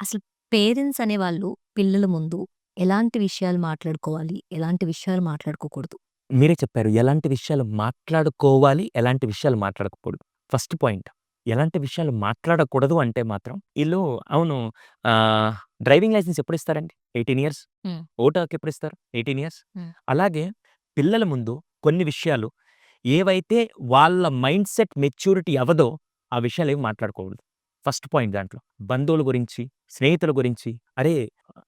అసలు పేరెంట్స్ అనేవాళ్ళు పిల్లల ముందు ఎలాంటి విషయాలు మాట్లాడుకోవాలి? ఎలాంటి విషయాలు మాట్లాడుకోకూడదు? మీరే చెప్పారు. ఎలాంటి విషయాలు మాట్లాడుకోవాలి, ఎలాంటి విషయాలు మాట్లాడకూడదు. First point. ఎలాంటి విషయాలు మాట్లాడకూడదు అంటే మాత్రం ఈళ్ళు అవును. డ్రైవింగ్ లైసెన్స్ ఎప్పుడిస్తారండి? 18 ఇయర్స్. హ్మ్. ఓటు హక్కు ఎప్పుడిస్తారు? 18 ఇయర్స్. హ్మ్. అలాగే పిల్లల ముందు కొన్ని విషయాలు ఏవైతే వాళ్ళ మైండ్‌సెట్ మెచ్యూరిటీ అవ్వదో ఆ విషయాలేవి మాట్లాడకూడదు. ఫస్ట్ పాయింట్ దాంట్లో. బంధువుల గురించి, స్నేహితుల గురించి, "అరే!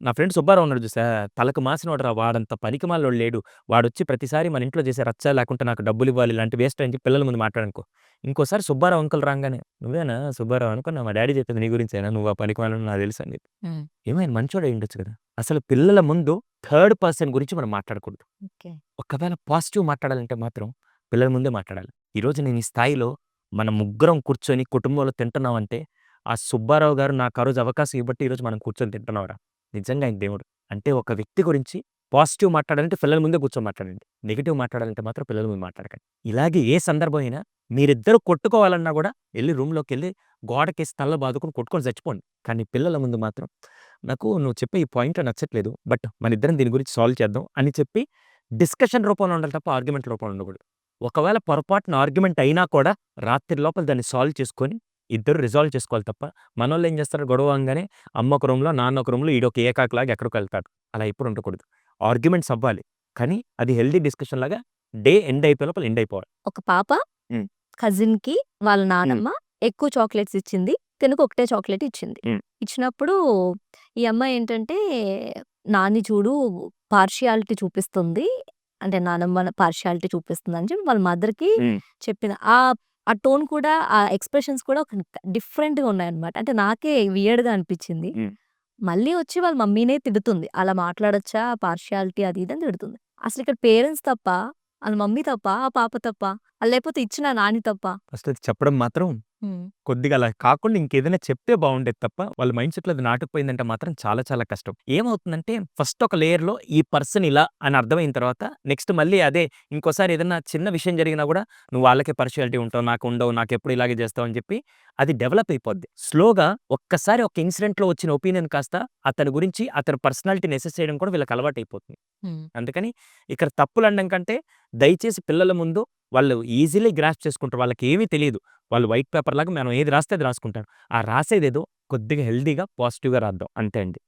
నా ఫ్రెండ్ సుబ్బారావు ఉన్నాడు చూసావా? తలకు మాసినోడురా వాడంత పనికిమాలినోడు లేడు. వాడొచ్చి ప్రతిసారి మన ఇంట్లో చేసే రచ్చ లేకుంటే నాకు డబ్బులివ్వాలి ఇలాంటి వేస్ట్ అని చెప్పి పిల్లల ముందు మాట్లాడనుకో. ఇంకోసారి సుబ్బారావు అంకుల్ రాంగానే, "నువ్వేనా సుబ్బారావు అనుకున్నా మా డ్యాడీ చెప్పింది నీ గురించేనా? నువ్వు ఆ పనికిమాలినోడివి నాకు తెలుసు" అని చెప్పి. హ్మ్. ఏమైనా మంచోడే అయ్యుండొచ్చు కదా! అసలు పిల్లల ముందు థర్డ్ పర్సన్ గురించి మనం మాట్లాడకూడదు. ఓకే. ఒకవేళ పాజిటివ్ మాట్లాడాలంటే మాత్రం పిల్లల ముందే మాట్లాడాలి. ఈరోజు నేను ఈ స్థాయిలో మనం ముగ్గురం కూర్చొని కుటుంబంలో తింటున్నామంటే, ఆ సుబ్బారావు గారు నాకు ఆ రోజు అవకాశం ఇవ్వబట్టి ఈరోజు మనం కూర్చొని తింటున్నాంరా. నిజంగా ఆయన దేవుడు. అంటే ఒక వ్యక్తి గురించి పాజిటివ్ మాట్లాడాలంటే పిల్లల ముందే కూర్చొని మాట్లాడండి. నెగెటివ్ మాట్లాడాలంటే మాత్రం పిల్లల ముందు మాట్లాడకండి. ఇలాగే ఏ సందర్భం అయినా మీరిద్దరూ కొట్టుకోవాలన్నా గూడా ఎళ్లి రూమ్‌లోకెళ్ళి గోడకేసి తలలో బాదుకొని కొట్టుకొని చచ్చిపోండి. కానీ పిల్లల ముందు మాత్రం నాకు నువ్వు చెప్పే ఈ పాయింట్ నచ్చట్లేదు. బట్ మనిద్దరం దీని గురించి సాల్వ్ చేద్దాం అని చెప్పి డిస్కషన్ రూపంలో ఉండాలి తప్ప ఆర్గ్యుమెంట్ రూపంలో ఉండకూడదు. ఒకవేళ పొరపాటున ఆర్గ్యుమెంట్ అయినా కూడా రాత్రి లోపల దాన్ని సాల్వ్ చేసుకొని ఇద్దరు రిజాల్వ్ చేసుకోవాలి తప్ప మనోళ్ళేం చేస్తారు గొడవ అవంగానే అమ్మ ఒక రూమ్‌లో, నాన్న ఒక రూమ్‌లో ఈడొక ఏకాకిలాగా ఎక్కడికో ఎళ్తాడు. అలా ఎప్పుడు ఉండకూడదు. ఆర్గ్యుమెంట్స్ అవ్వాలి. కానీ అది హెల్తీ డిస్కషన్ లాగా డే ఎండ్ అయిపోయే లోపల ఎండ్ అయిపోవాలి. ఒక పాప హ్మ్. కజిన్‌కి వాళ్ళ హ్మ్. నానమ్మ ఎక్కువ చాక్లెట్స్ ఇచ్చింది. తినకు ఒకటే చాక్లెట్ ఇచ్చింది. హ్మ్. ఇచ్చినప్పుడు ఈ అమ్మాయి ఏంటంటే, నాని చూడు పార్షియాలిటీ చూపిస్తుంది. అంటే నానమ్మ పార్షియాలిటీ చూపిస్తుందని చెప్పి వాళ్ళ మదర్‌కి హ్మ్. చెప్పింది. ఆ టోన్ కూడా ఆ ఎక్స్‌ప్రెషన్స్ కూడా ఒక డిఫరెంట్‌గా ఉన్నాయన్నమాట. అంటే నాకే వియర్డ్‌గా అనిపించింది. హ్మ్. మళ్ళీ వచ్చి వాళ్ళ మమ్మీనే తిడుతుంది. అలా మాట్లాడొచ్చా? పార్షియాలిటీ అది ఇది అని తిడుతుంది. అసలిక్కడ పేరెంట్స్ తప్ప, ఆళ్ళ మమ్మీ తప్ప, ఆ పాప తప్ప? లేపోతే ఇచ్చిన నాని తప్పా? ఫస్ట్ అది చెప్పడం మాత్రం హ్మ్. కొద్దిగా అలా కాకుండా ఇంకేదైనా చెప్తే బావుండేది తప్ప, వాళ్ళ మైండ్ సెట్‌లో అది నాటుకుపోయిందంటే మాత్రం చాలా చాలా కష్టం. ఏమవుతుందంటే ఫస్ట్ ఒక లేయర్‌లో ఈ పర్సన్ ఇలా అని అర్థమైన తర్వాత నెక్స్ట్ మళ్ళీ అదే ఇంకోసారి ఏదన్నా చిన్న విషయం జరిగినా గూడా నువ్వు వాళ్ళకే పార్షియాలిటీ ఉంటావు, నాకు ఉండవు, నాకెప్పుడు ఇలాగే చేస్తావు అని చెప్పి అది డెవలప్ అయిపోద్ది. స్లోగా ఒక్కసారి ఒక ఇన్సిడెంట్‌లో వచ్చిన ఒపీనియన్ కాస్త అతని గురించి అతని పర్సనాలిటీని అసెస్ చేయడం కూడా వీళ్ళకి అలవాటైపోతుంది. హ్మ్. అందుకని ఇక్కడ తప్పులనడం కంటే దయచేసి పిల్లల ముందు వాళ్ళు ఈజీలీ గ్రాస్ప్ చేసుకుంటారు. వాళ్ళకేమీ తెలీదు. వాళ్ళు వైట్ పేపర్‌లాగా మనం ఏది రాస్తే అది రాసుకుంటారు. ఆ రాసేదేదో కొద్దిగా హెల్తీగా, పాజిటివ్‌గా రాద్దాం అంతే అండి.